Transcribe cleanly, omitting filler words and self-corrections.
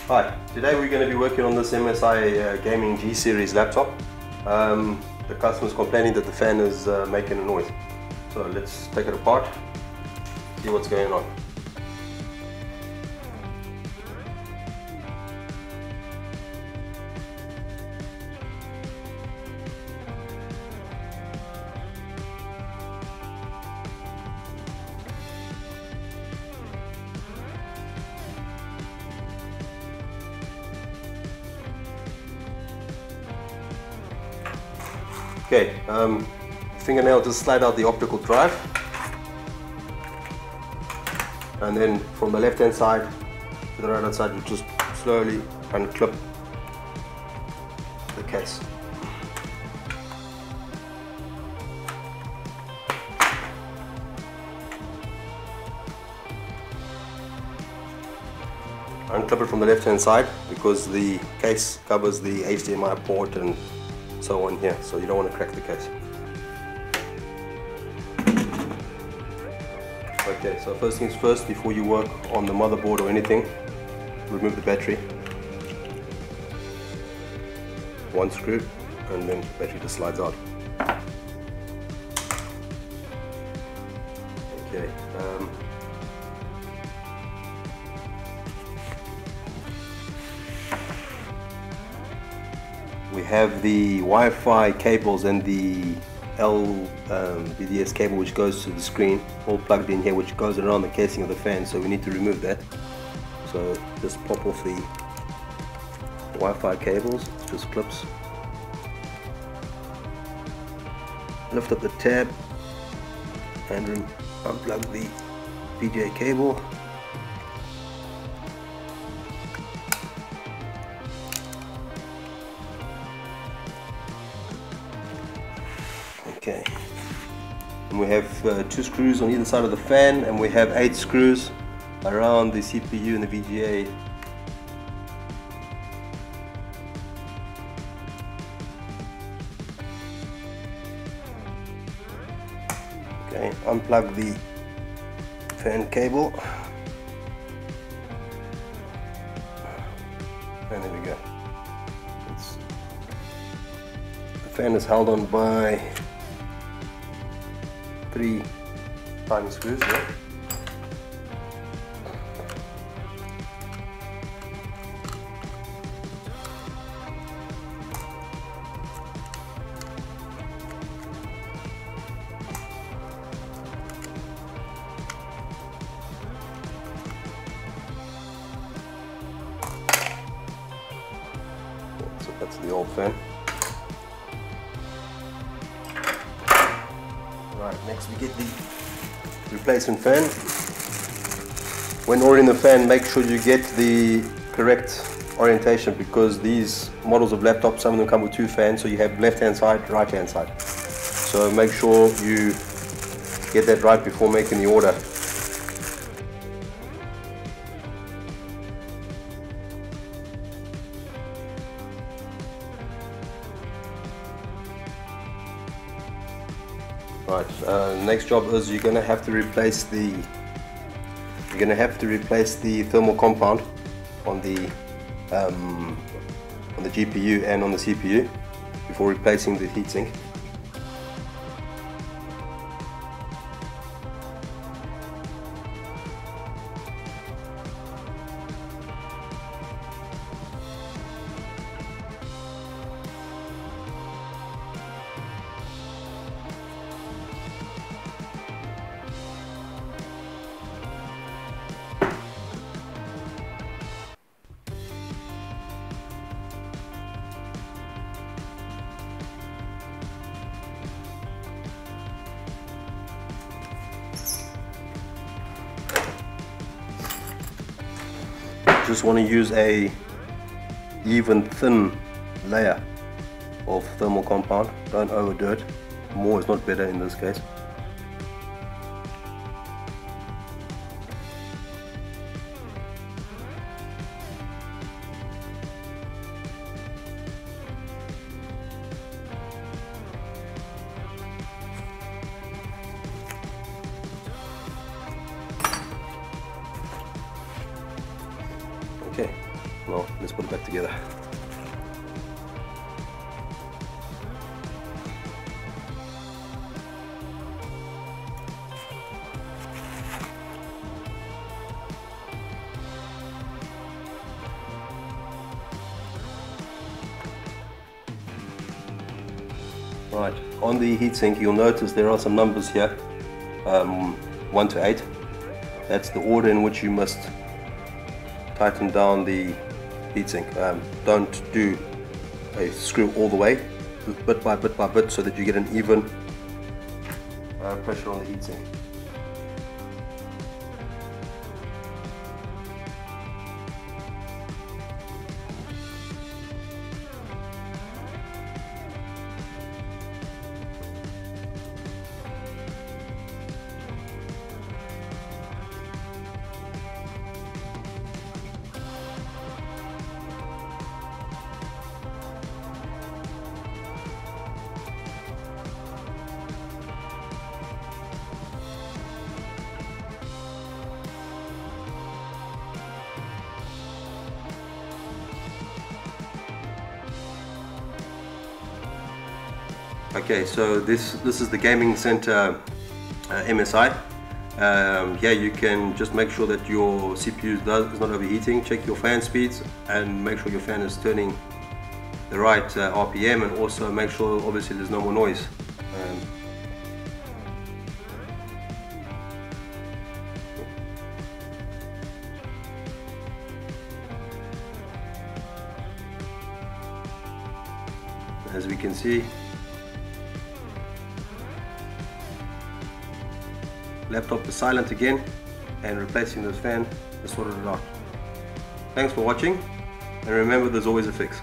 Hi, today we're going to be working on this MSI Gaming G Series laptop. The customer's complaining that the fan is making a noise. So let's take it apart, see what's going on. Okay, fingernail just slide out the optical drive, and then from the left hand side to the right hand side you just slowly unclip the case. Unclip it from the left hand side because the case covers the HDMI port and so on here, so you don't want to crack the case. Okay, so first things first, before you work on the motherboard or anything, remove the battery. One screw, and then the battery just slides out. Okay. We have the Wi-Fi cables and the BDS cable which goes to the screen all plugged in here, which goes around the casing of the fan, so we need to remove that. So just pop off the Wi-Fi cables, it's just clips. Lift up the tab and unplug the VGA cable. Okay, and we have 2 screws on either side of the fan, and we have 8 screws around the CPU and the VGA. Okay, unplug the fan cable, and there we go. The fan is held on by 3 tiny screws here. So that's the old fan. Right, next we get the replacement fan. When ordering the fan, make sure you get the correct orientation, because these models of laptops, some of them come with 2 fans, so you have left hand side, right hand side. So make sure you get that right before making the order. Right, next job is you're going to have to replace the thermal compound on the GPU and on the CPU before replacing the heatsink. Just want to use a even thin layer of thermal compound. Don't overdo it. More is not better in this case. Well, let's put it back together. Right, on the heatsink you'll notice there are some numbers here, 1 to 8. That's the order in which you must tighten down the heatsink. Don't do a screw all the way, bit by bit by bit, so that you get an even pressure on the heatsink. Okay, so this is the gaming center MSI. Here you can just make sure that your CPU is not overheating. Check your fan speeds and make sure your fan is turning the right RPM, and also make sure obviously there's no more noise. As we can see, laptop is silent again, and replacing this fan has sorted it out. Thanks for watching, and remember, there's always a fix.